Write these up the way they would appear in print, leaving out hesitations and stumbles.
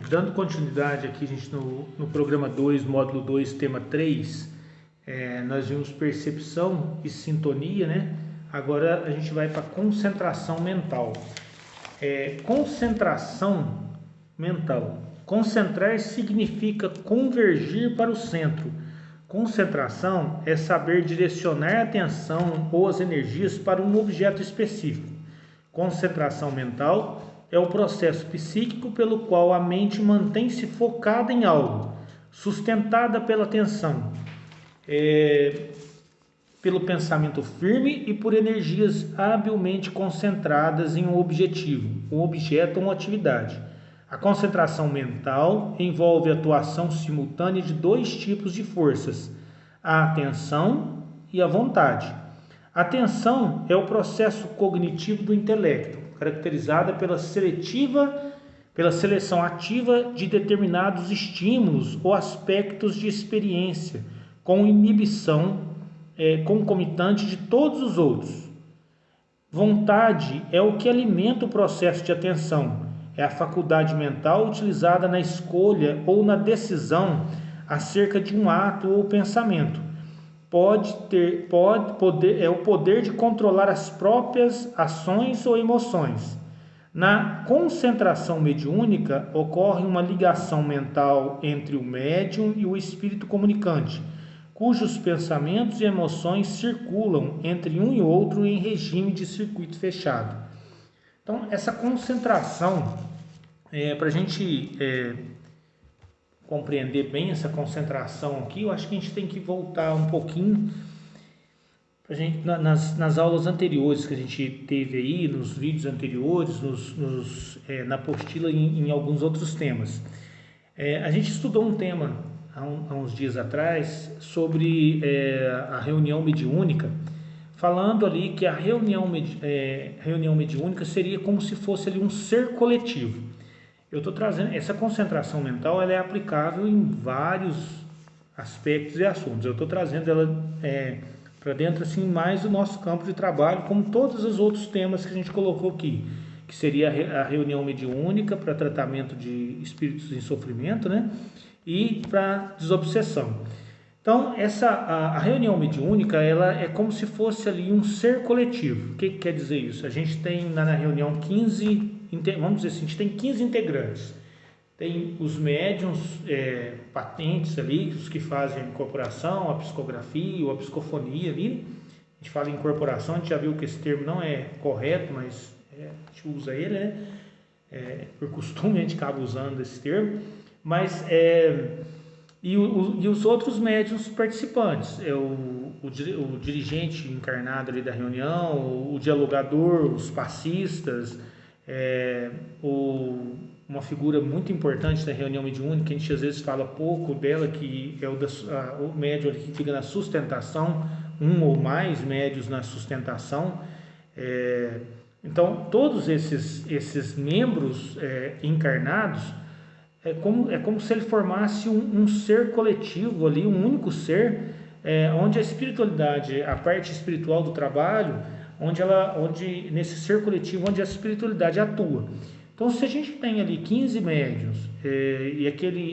Dando continuidade aqui, gente, no programa 2, módulo 2, tema 3, nós vimos percepção e sintonia, né? Agora a gente vai para concentração mental. Concentração mental. Concentrar significa convergir para o centro. Concentração é saber direcionar a atenção ou as energias para um objeto específico. Concentração mental é o processo psíquico pelo qual a mente mantém-se focada em algo, sustentada pela atenção, pelo pensamento firme e por energias habilmente concentradas em um objetivo, um objeto ou uma atividade. A concentração mental envolve a atuação simultânea de dois tipos de forças, a atenção e a vontade. A atenção é o processo cognitivo do intelecto, caracterizada pela seleção ativa de determinados estímulos ou aspectos de experiência, com inibição concomitante de todos os outros. Vontade é o que alimenta o processo de atenção. É a faculdade mental utilizada na escolha ou na decisão acerca de um ato ou pensamento. É o poder de controlar as próprias ações ou emoções. Na concentração mediúnica, ocorre uma ligação mental entre o médium e o espírito comunicante, cujos pensamentos e emoções circulam entre um e outro em regime de circuito fechado. Então, essa concentração, para a gente compreender bem essa concentração aqui, eu acho que a gente tem que voltar um pouquinho pra gente, nas aulas anteriores que a gente teve aí, nos vídeos anteriores, na apostila em alguns outros temas. A gente estudou um tema há uns dias atrás sobre a reunião mediúnica, falando ali que a reunião mediúnica seria como se fosse ali um ser coletivo. Eu estou trazendo essa concentração mental, ela é aplicável em vários aspectos e assuntos. Eu estou trazendo ela para dentro assim mais do nosso campo de trabalho, como todos os outros temas que a gente colocou aqui, que seria a reunião mediúnica para tratamento de espíritos em sofrimento, né? E para desobsessão. Então, a reunião mediúnica, ela é como se fosse ali um ser coletivo. O que quer dizer isso? A gente tem na reunião 15, vamos dizer assim, a gente tem 15 integrantes. Tem os médiuns patentes ali, os que fazem a incorporação, a psicografia ou a psicofonia ali. A gente fala em incorporação, a gente já viu que esse termo não é correto, mas a gente usa ele, né? Por costume a gente acaba usando esse termo. Mas e os outros médiuns participantes, o dirigente encarnado ali da reunião, o dialogador, os passistas, uma figura muito importante da reunião mediúnica, que a gente às vezes fala pouco dela, que é o médium que fica na sustentação, um ou mais médios na sustentação. Então, todos esses membros encarnados, é como se ele formasse um ser coletivo ali, um único ser, onde a espiritualidade, a parte espiritual do trabalho, onde nesse ser coletivo, onde a espiritualidade atua. Então, se a gente tem ali 15 médiuns, e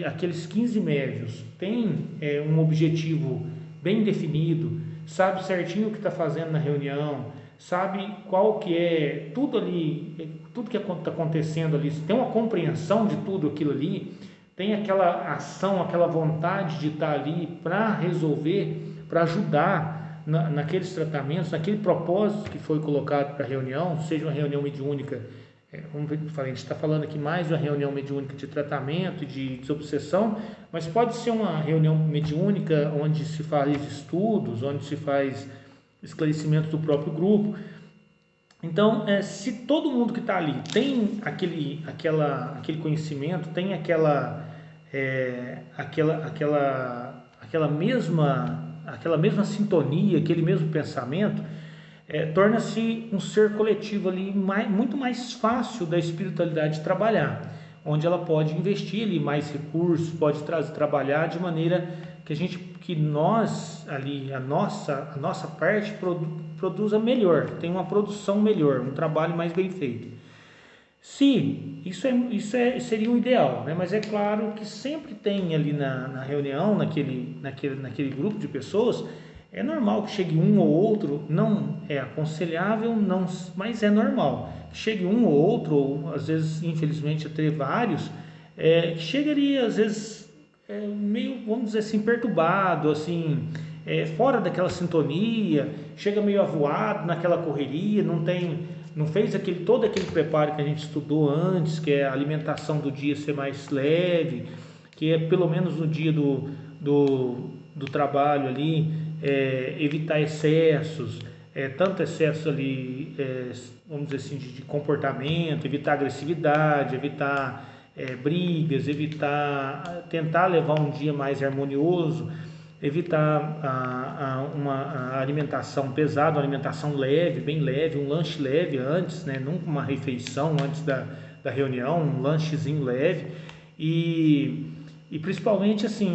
aqueles 15 médiuns têm um objetivo bem definido, sabe certinho o que está fazendo na reunião, sabe qual que é tudo ali, tudo que está acontecendo ali, tem uma compreensão de tudo aquilo ali, tem aquela ação, aquela vontade de estar ali para resolver, para ajudar naqueles tratamentos, naquele propósito que foi colocado para a reunião, seja uma reunião mediúnica. Como eu falei, a gente está falando aqui mais de uma reunião mediúnica de tratamento e de desobsessão, mas pode ser uma reunião mediúnica onde se faz estudos, onde se faz esclarecimento do próprio grupo. Então, se todo mundo que está ali tem aquele conhecimento, tem aquela mesma sintonia, aquele mesmo pensamento, torna-se um ser coletivo ali muito mais fácil da espiritualidade trabalhar, onde ela pode investir ali mais recursos, pode trabalhar de maneira que nós ali, a nossa parte produza melhor, tem uma produção melhor, um trabalho mais bem feito. Se seria o ideal, né? Mas é claro que sempre tem ali na reunião, naquele grupo de pessoas, é normal que chegue um ou outro, não é aconselhável, não, mas é normal. Chegue um ou outro, ou às vezes, infelizmente, até vários, que chegaria às vezes meio, vamos dizer assim, perturbado, assim, fora daquela sintonia, chega meio avoado naquela correria, não fez todo aquele preparo que a gente estudou antes, que é a alimentação do dia ser mais leve, que é pelo menos no dia do trabalho ali, evitar excessos, tanto excesso ali, vamos dizer assim, de comportamento, evitar agressividade, evitar brigas, tentar levar um dia mais harmonioso, evitar uma alimentação pesada, uma alimentação leve, bem leve, um lanche leve antes, né? Nunca uma refeição antes da reunião, um lanchezinho leve e principalmente assim,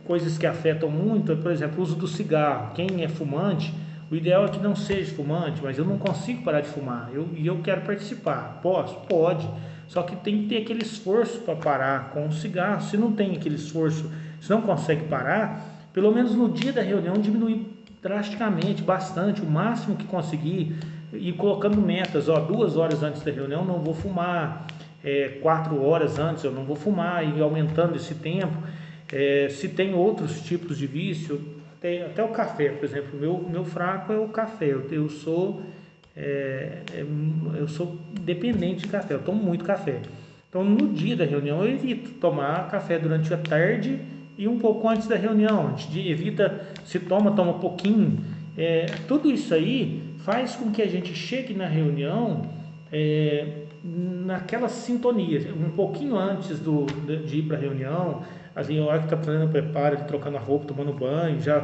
coisas que afetam muito, por exemplo, o uso do cigarro. Quem é fumante, o ideal é que não seja fumante, mas eu não consigo parar de fumar, eu quero participar. Posso? Pode, só que tem que ter aquele esforço para parar com o cigarro. Se não tem aquele esforço, se não consegue parar, pelo menos no dia da reunião diminuir drasticamente, bastante, o máximo que conseguir, e colocando metas, 2 horas antes da reunião não vou fumar, 4 horas antes eu não vou fumar, e aumentando esse tempo. Se tem outros tipos de vício, até o café, por exemplo, meu fraco é o café, eu sou dependente de café, eu tomo muito café. Então, no dia da reunião, eu evito tomar café durante a tarde e um pouco antes da reunião. Se toma pouquinho. Tudo isso aí faz com que a gente chegue na reunião naquela sintonia, um pouquinho antes de ir para a reunião. Assim, a hora que está fazendo o preparo, trocando a roupa, tomando banho, já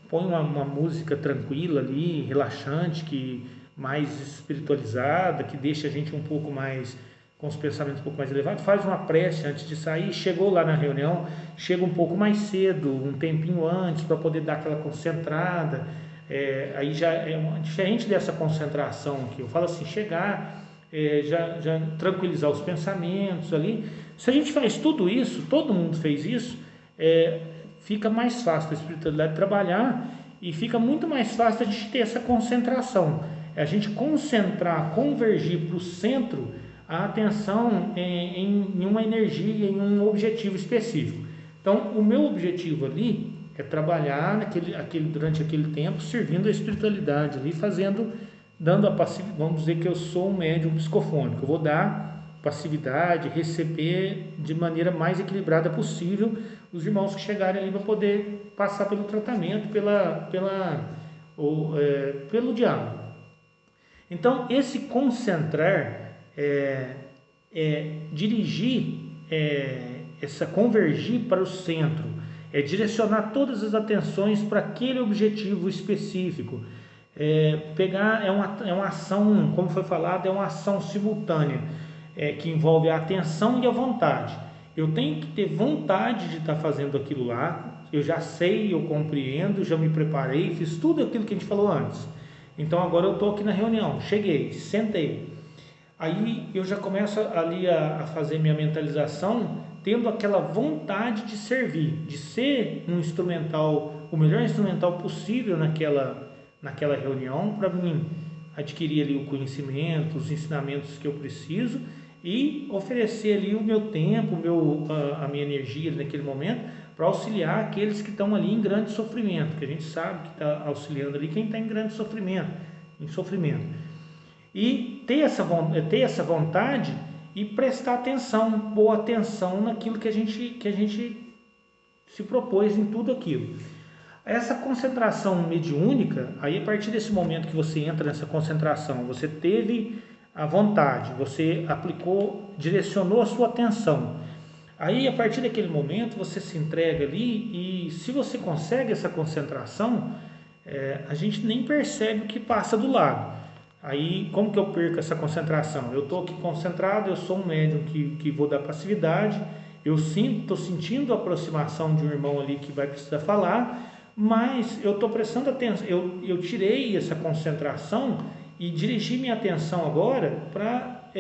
põe uma música tranquila ali, relaxante, mais espiritualizada, que deixa a gente um pouco mais, com os pensamentos um pouco mais elevados, faz uma prece antes de sair, chegou lá na reunião, chega um pouco mais cedo, um tempinho antes, para poder dar aquela concentrada. Aí já diferente dessa concentração que eu falo assim, chegar, já tranquilizar os pensamentos ali. Se a gente faz tudo isso, todo mundo fez isso, fica mais fácil a espiritualidade trabalhar e fica muito mais fácil a gente ter essa concentração. A gente concentrar, convergir para o centro a atenção em uma energia, em um objetivo específico. Então, o meu objetivo ali é trabalhar durante aquele tempo, servindo a espiritualidade ali, dando a passividade. Vamos dizer que eu sou um médium psicofônico, eu vou dar passividade, receber de maneira mais equilibrada possível os irmãos que chegarem ali para poder passar pelo tratamento, pelo diálogo. Então, esse concentrar, dirigir, convergir para o centro, direcionar todas as atenções para aquele objetivo específico. É uma ação, como foi falado, é uma ação simultânea, que envolve a atenção e a vontade. Eu tenho que ter vontade de estar fazendo aquilo lá, eu já sei, eu compreendo, já me preparei, fiz tudo aquilo que a gente falou antes. Então agora eu estou aqui na reunião, cheguei, sentei. Aí eu já começo ali a fazer minha mentalização, tendo aquela vontade de servir, de ser um instrumental, o melhor instrumental possível naquela reunião, para mim adquirir ali o conhecimento, os ensinamentos que eu preciso e oferecer ali o meu tempo, a minha energia naquele momento, para auxiliar aqueles que estão ali em grande sofrimento, que a gente sabe que está auxiliando ali quem está em grande sofrimento, E ter essa vontade e prestar atenção, boa atenção naquilo que a gente se propôs em tudo aquilo. Essa concentração mediúnica, aí a partir desse momento que você entra nessa concentração, você teve a vontade, você aplicou, direcionou a sua atenção. Aí a partir daquele momento você se entrega ali e se você consegue essa concentração, a gente nem percebe o que passa do lado. Aí como que eu perco essa concentração? Eu estou aqui concentrado, eu sou um médium que vou dar passividade, eu estou sentindo a aproximação de um irmão ali que vai precisar falar, mas eu estou prestando atenção, eu tirei essa concentração e dirigi minha atenção agora para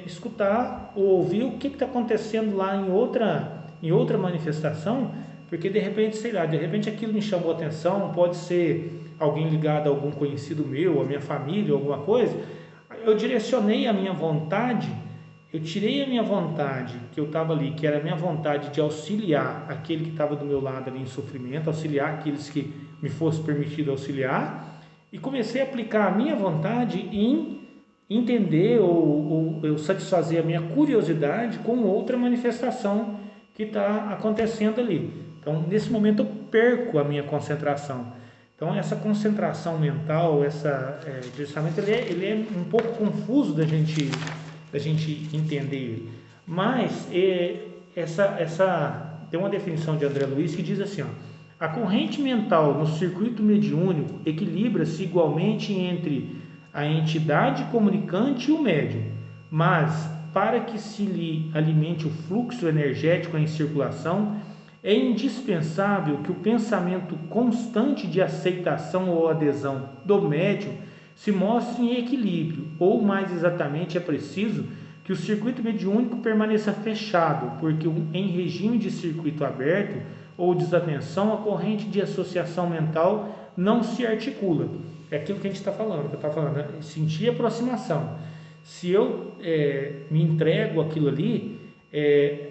escutar ou ouvir o que está acontecendo lá em outra manifestação, porque de repente, sei lá, de repente aquilo me chamou a atenção, pode ser alguém ligado a algum conhecido meu, a minha família, alguma coisa. Eu direcionei a minha vontade, eu tirei a minha vontade que eu estava ali, que era a minha vontade de auxiliar aquele que estava do meu lado ali em sofrimento, auxiliar aqueles que me fosse permitido auxiliar, e comecei a aplicar a minha vontade em entender ou eu satisfazer a minha curiosidade com outra manifestação que está acontecendo ali. Então, nesse momento eu perco a minha concentração. Então, essa concentração mental, direcionamento, ele é um pouco confuso da gente entender ele. Mas, tem uma definição de André Luiz que diz assim, ó, a corrente mental no circuito mediúnico equilibra-se igualmente entre a entidade comunicante e o médium, mas para que se lhe alimente o fluxo energético em circulação, é indispensável que o pensamento constante de aceitação ou adesão do médium se mostre em equilíbrio, ou mais exatamente é preciso que o circuito mediúnico permaneça fechado, porque em regime de circuito aberto ou desatenção, a corrente de associação mental não se articula. É aquilo que a gente está falando, que eu estava falando, né? Sentir aproximação. Se eu me entrego aquilo ali,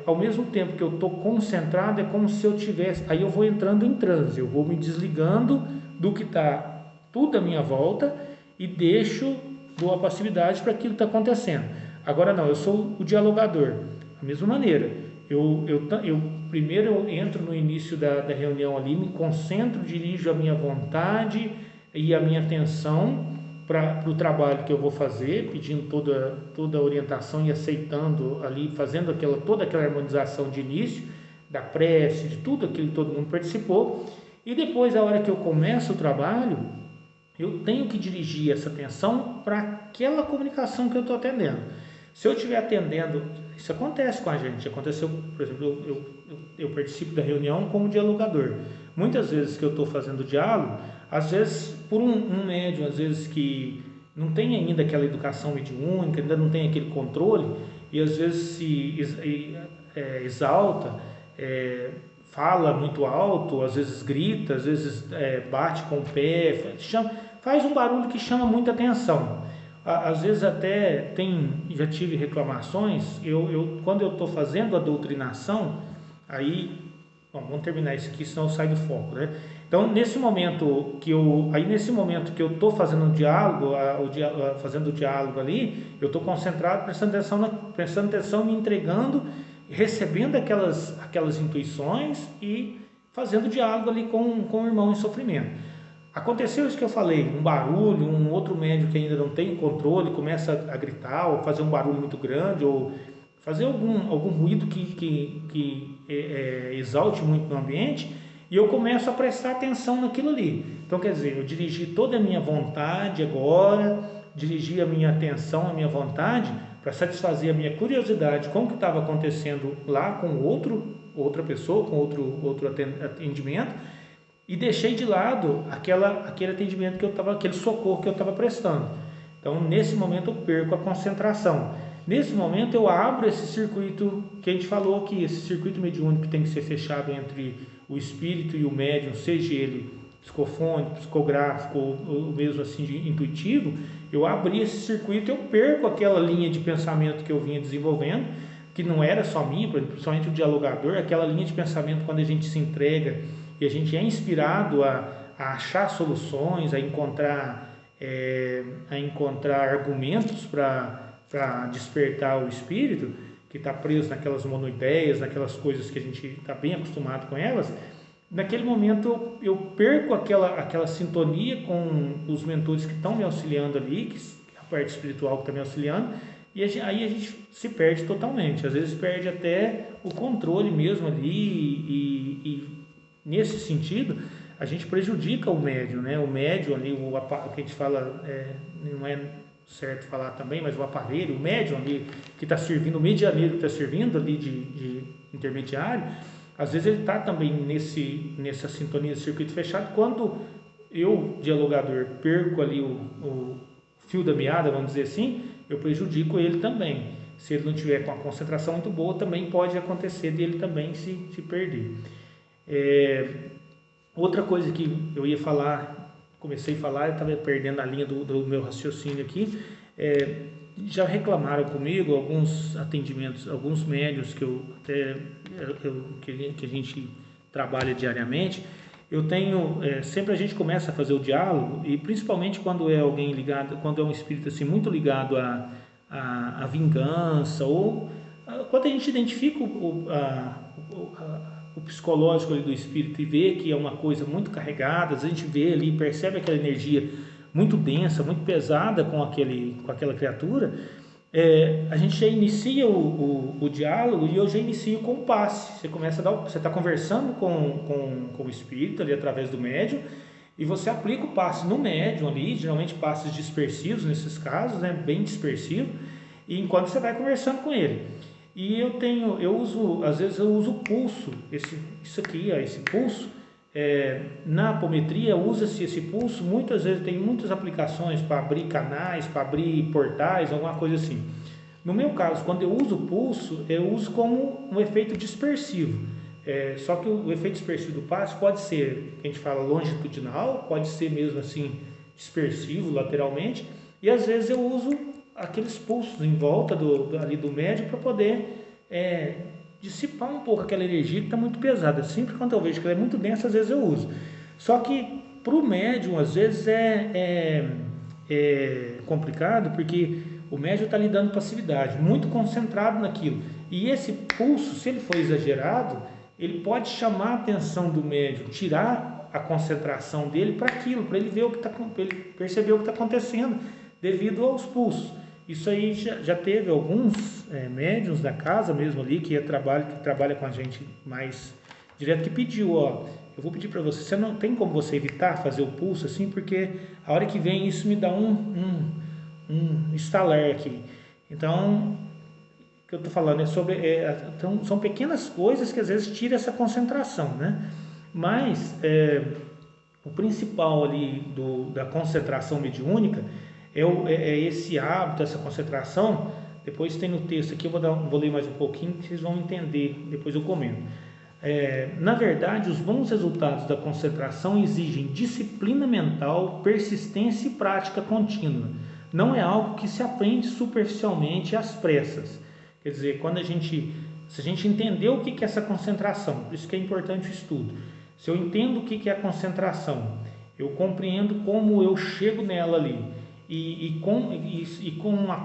ao mesmo tempo que eu estou concentrado, é como se eu tivesse, aí eu vou entrando em transe, eu vou me desligando do que está tudo à minha volta e dou a passividade para aquilo que está acontecendo. Agora não, eu sou o dialogador, da mesma maneira, primeiro eu entro no início da reunião ali, me concentro, dirijo a minha vontade e a minha atenção para o trabalho que eu vou fazer, pedindo toda a orientação e aceitando ali, fazendo toda aquela harmonização de início, da prece, de tudo aquilo que todo mundo participou, e depois, a hora que eu começo o trabalho, eu tenho que dirigir essa atenção para aquela comunicação que eu estou atendendo. Se eu estiver atendendo, isso acontece com a gente, aconteceu, por exemplo, eu participo da reunião como dialogador. Muitas vezes que eu estou fazendo diálogo, às vezes por um médium, às vezes que não tem ainda aquela educação mediúnica, ainda não tem aquele controle, e às vezes se exalta, fala muito alto, às vezes grita, às vezes bate com o pé, faz um barulho que chama muita atenção. Às vezes até já tive reclamações, quando eu estou fazendo a doutrinação, vamos terminar isso aqui, senão eu saio do foco, né? Então, nesse momento que eu estou fazendo fazendo o diálogo ali, eu estou concentrado, prestando atenção, me entregando, recebendo aquelas intuições e fazendo diálogo ali com o irmão em sofrimento. Aconteceu isso que eu falei, um barulho, um outro médium que ainda não tem controle, começa a gritar, ou fazer um barulho muito grande, ou fazer algum ruído que exalte muito no ambiente, e eu começo a prestar atenção naquilo ali. Então, quer dizer, eu dirigi toda a minha vontade agora, dirigi a minha atenção, a minha vontade, para satisfazer a minha curiosidade com o que estava acontecendo lá com outra pessoa, com outro atendimento, e deixei de lado aquele atendimento que eu estava, aquele socorro que eu estava prestando. Então, nesse momento eu perco a concentração. Nesse momento eu abro esse circuito que a gente falou aqui, esse circuito mediúnico que tem que ser fechado entre o espírito e o médium, seja ele psicofônico, psicográfico ou mesmo assim intuitivo. Eu abri esse circuito, eu perco aquela linha de pensamento que eu vinha desenvolvendo, que não era só minha, principalmente o dialogador, aquela linha de pensamento quando a gente se entrega e a gente é inspirado a achar soluções, a encontrar argumentos para despertar o espírito, que está preso naquelas monoideias, naquelas coisas que a gente está bem acostumado com elas. Naquele momento eu perco aquela sintonia com os mentores que estão me auxiliando ali, a parte espiritual que está me auxiliando, e aí a gente se perde totalmente. Às vezes perde até o controle mesmo ali, e nesse sentido a gente prejudica o médium, né? O médium ali, o que a gente fala, não é certo falar também, mas o aparelho, o médium ali que está servindo, o medianeiro que está servindo ali de intermediário, às vezes ele está também nessa sintonia de circuito fechado. Quando eu, dialogador, perco ali fio da meada, vamos dizer assim, eu prejudico ele também. Se ele não tiver com a concentração muito boa, também pode acontecer dele também se perder. Outra coisa que eu ia falar, comecei a falar, eu estava perdendo a linha do meu raciocínio aqui. Já reclamaram comigo alguns atendimentos, alguns médiuns que a gente trabalha diariamente. Eu tenho, sempre a gente começa a fazer o diálogo, e principalmente quando é alguém ligado, quando é um espírito assim muito ligado à vingança, ou quando a gente identifica o psicológico ali do espírito e vê que é uma coisa muito carregada, a gente vê ali, percebe aquela energia muito densa, muito pesada com aquela criatura, a gente já inicia o diálogo, e eu já inicio com o passe. Você está conversando com o espírito ali através do médium, e você aplica o passe no médium ali, geralmente passes dispersivos nesses casos, né, bem dispersivo, e enquanto você vai conversando com ele. E às vezes eu uso o pulso, isso aqui, esse pulso. Na apometria usa-se esse pulso, muitas vezes tem muitas aplicações para abrir canais, para abrir portais, alguma coisa assim. No meu caso, quando eu uso o pulso, eu uso como um efeito dispersivo. Só que o efeito dispersivo do passe pode ser, a gente fala longitudinal, pode ser mesmo assim dispersivo lateralmente, e às vezes eu uso aqueles pulsos em volta ali do médium para poder dissipar um pouco aquela energia que está muito pesada. Sempre quando eu vejo que ela é muito densa, às vezes eu uso. Só que para o médium, às vezes é complicado, porque o médium está lhe dando passividade, muito concentrado naquilo. E esse pulso, se ele for exagerado, ele pode chamar a atenção do médium, tirar a concentração dele para aquilo, para ele ver ele perceber o que está acontecendo devido aos pulsos. Isso aí já teve alguns médiuns da casa mesmo ali, que trabalha com a gente mais direto, que pediu, eu vou pedir para você não tem como você evitar fazer o pulso assim, porque a hora que vem isso me dá um estalar aqui. Então, o que eu estou falando então, são pequenas coisas que às vezes tiram essa concentração, né? Mas o principal ali da concentração mediúnica é esse hábito, essa concentração. Depois tem no texto aqui, eu vou ler mais um pouquinho, que vocês vão entender, depois eu comento. Na verdade, os bons resultados da concentração exigem disciplina mental, persistência e prática contínua. Não é algo que se aprende superficialmente às pressas. Quer dizer, se a gente entender o que é essa concentração, por isso que é importante o estudo. Se eu entendo o que é a concentração, eu compreendo como eu chego nela ali, e com a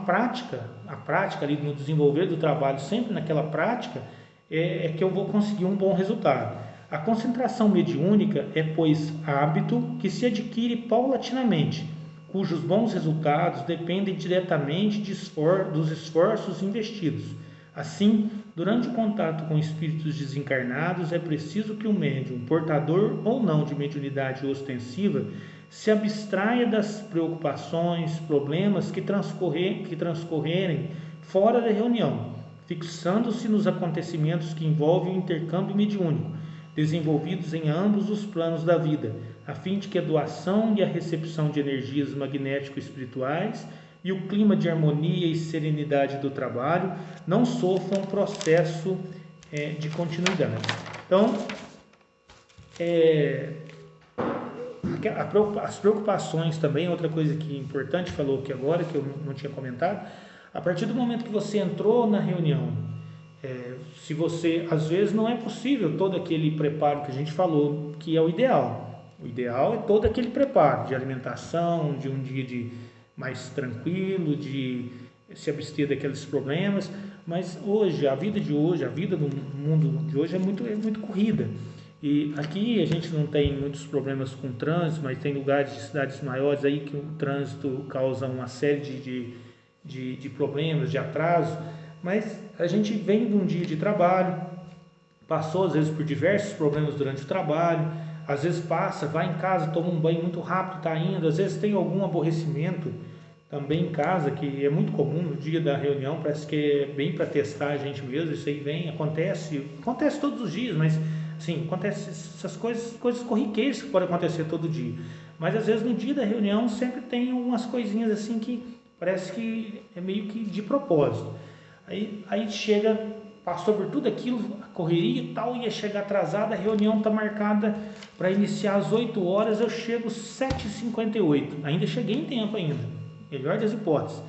prática ali no desenvolver do trabalho, sempre naquela prática, que eu vou conseguir um bom resultado. A concentração mediúnica pois, hábito que se adquire paulatinamente, cujos bons resultados dependem diretamente dos esforços investidos. Assim, durante o contato com espíritos desencarnados, é preciso que o médium, portador ou não de mediunidade ostensiva, se abstraia das preocupações, problemas que transcorrerem fora da reunião, fixando-se nos acontecimentos que envolvem o intercâmbio mediúnico, desenvolvidos em ambos os planos da vida, a fim de que a doação e a recepção de energias magnético-espirituais e o clima de harmonia e serenidade do trabalho não sofram processo de continuidade. Então, as preocupações também, outra coisa que é importante, falou aqui agora, que eu não tinha comentado, a partir do momento que você entrou na reunião, se você, às vezes não é possível todo aquele preparo que a gente falou, que é o ideal. O ideal é todo aquele preparo de alimentação, de um dia mais tranquilo, de se abster daqueles problemas, mas hoje, a vida do mundo de hoje é muito corrida. E aqui a gente não tem muitos problemas com trânsito, mas tem lugares de cidades maiores aí que o trânsito causa uma série de problemas, de atraso. Mas a gente vem de um dia de trabalho, passou às vezes por diversos problemas durante o trabalho, às vezes vai em casa, toma um banho muito rápido, está indo, às vezes tem algum aborrecimento também em casa, que é muito comum no dia da reunião, parece que é bem para testar a gente mesmo. Isso aí acontece todos os dias, mas assim, acontece essas coisas corriqueiras que podem acontecer todo dia. Mas às vezes no dia da reunião sempre tem umas coisinhas assim que parece que é meio que de propósito. Aí chega, passou por tudo aquilo, a correria e tal, ia chegar atrasada, a reunião está marcada para iniciar às 8 horas, eu chego 7h58, ainda cheguei em tempo ainda, melhor das hipóteses.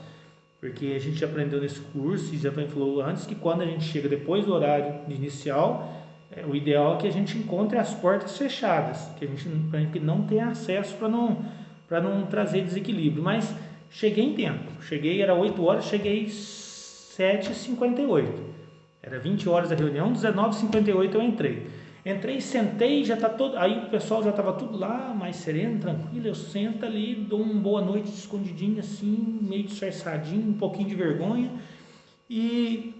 Porque a gente aprendeu nesse curso, e já falou antes, que quando a gente chega depois do horário inicial, o ideal é que a gente encontre as portas fechadas, que a gente não tenha acesso para não trazer desequilíbrio. Mas cheguei em tempo, era 8 horas, cheguei 7h58. Era 20 horas a reunião, 19h58 eu entrei, sentei, já tá todo, aí o pessoal já estava tudo lá, mais sereno, tranquilo, eu sento ali, dou uma boa noite escondidinho assim, meio disfarçadinho, um pouquinho de vergonha, e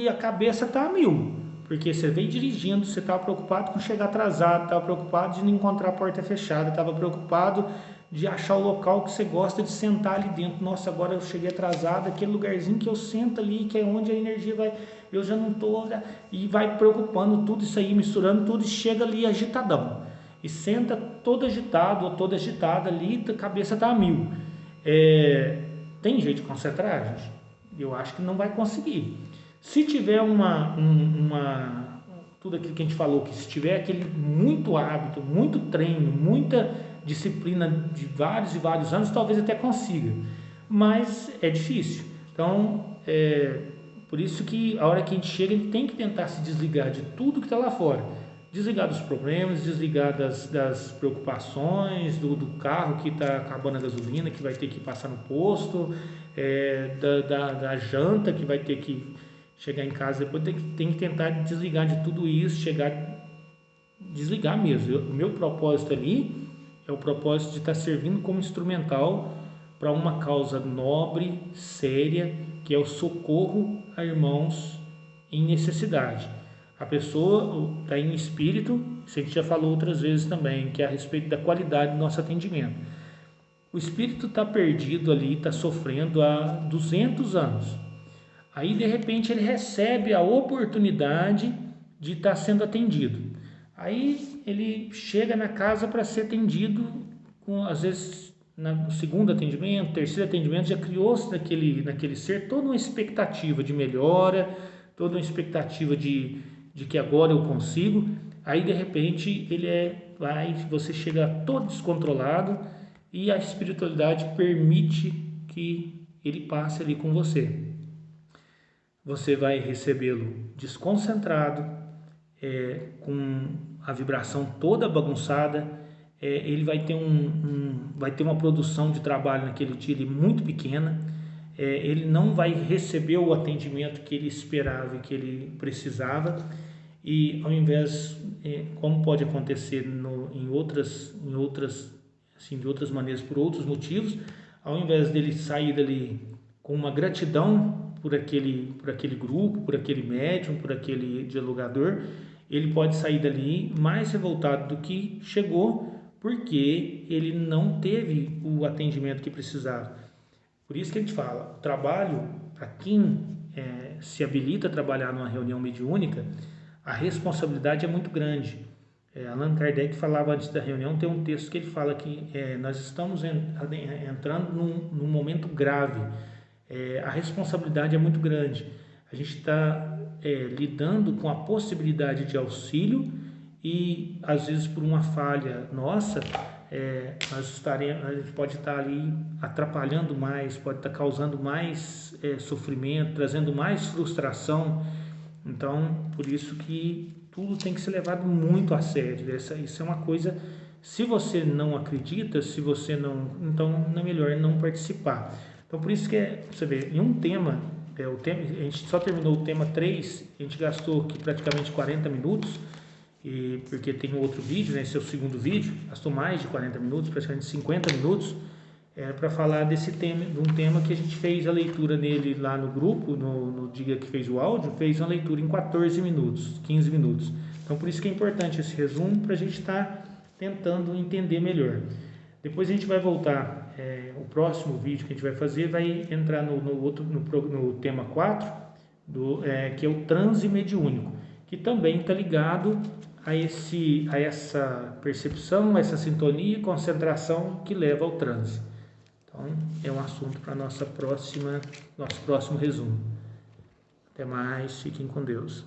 a cabeça tá a mil, porque você veio dirigindo, você estava preocupado com chegar atrasado, estava preocupado de não encontrar a porta fechada, estava preocupado de achar o local que você gosta de sentar ali dentro. Nossa, agora eu cheguei atrasado, aquele lugarzinho que eu sento ali, que é onde a energia vai, eu já não estou, e vai preocupando tudo isso aí, misturando tudo, e chega ali agitadão, e senta todo agitado ou toda agitada ali, a cabeça está a mil. Tem jeito de concentrar, gente? Eu acho que não vai conseguir. Se tiver tudo aquilo que a gente falou, que se tiver aquele muito hábito, muito treino, muita disciplina de vários e vários anos, talvez até consiga, mas é difícil. Então, por isso que a hora que a gente chega, ele tem que tentar se desligar de tudo que está lá fora, desligar dos problemas, desligar das preocupações, do carro que está acabando a gasolina, que vai ter que passar no posto, da janta que vai ter que chegar em casa depois, tem que tentar desligar de tudo isso, desligar mesmo. O meu propósito ali é o propósito de estar servindo como instrumental para uma causa nobre, séria, que é o socorro a irmãos em necessidade. A pessoa está em espírito, isso a gente já falou outras vezes também, que é a respeito da qualidade do nosso atendimento. O espírito está perdido ali, está sofrendo há 200 anos. Aí, de repente, ele recebe a oportunidade de estar sendo atendido. Aí, ele chega na casa para ser atendido, às vezes, no segundo atendimento, terceiro atendimento, já criou-se naquele ser toda uma expectativa de melhora, toda uma expectativa de que agora eu consigo. Aí, de repente, você chega todo descontrolado e a espiritualidade permite que ele passe ali com você. Você vai recebê-lo desconcentrado, com a vibração toda bagunçada, ele vai ter vai ter uma produção de trabalho naquele dia muito pequena, ele não vai receber o atendimento que ele esperava e que ele precisava, e ao invés, como pode acontecer em outras assim, de outras maneiras, por outros motivos, ao invés dele sair dali com uma gratidão por aquele grupo, por aquele médium, por aquele dialogador, ele pode sair dali mais revoltado do que chegou, porque ele não teve o atendimento que precisava. Por isso que a gente fala, o trabalho, para quem se habilita a trabalhar numa reunião mediúnica, a responsabilidade é muito grande. Allan Kardec falava antes da reunião, tem um texto que ele fala que nós estamos entrando num momento grave, a responsabilidade é muito grande, a gente está lidando com a possibilidade de auxílio e às vezes por uma falha nossa, a gente pode estar ali atrapalhando mais, pode estar causando mais sofrimento, trazendo mais frustração. Então, por isso que tudo tem que ser levado muito a sério. Isso é uma coisa, se você não acredita, se você não, então é melhor não participar. Então, por isso que você vê, em um tema, a gente só terminou o tema 3, a gente gastou aqui praticamente 40 minutos, porque tem outro vídeo, né, esse é o segundo vídeo, gastou mais de 40 minutos, praticamente 50 minutos, para falar desse tema, de um tema que a gente fez a leitura nele lá no grupo, no dia que fez o áudio, fez uma leitura em 14 minutos, 15 minutos. Então, por isso que é importante esse resumo, para a gente estar tentando entender melhor. Depois a gente vai voltar, o próximo vídeo que a gente vai fazer vai entrar no tema 4, que é o transe mediúnico, que também está ligado a essa percepção, essa sintonia e concentração que leva ao transe. Então, é um assunto para nosso próximo resumo. Até mais, fiquem com Deus.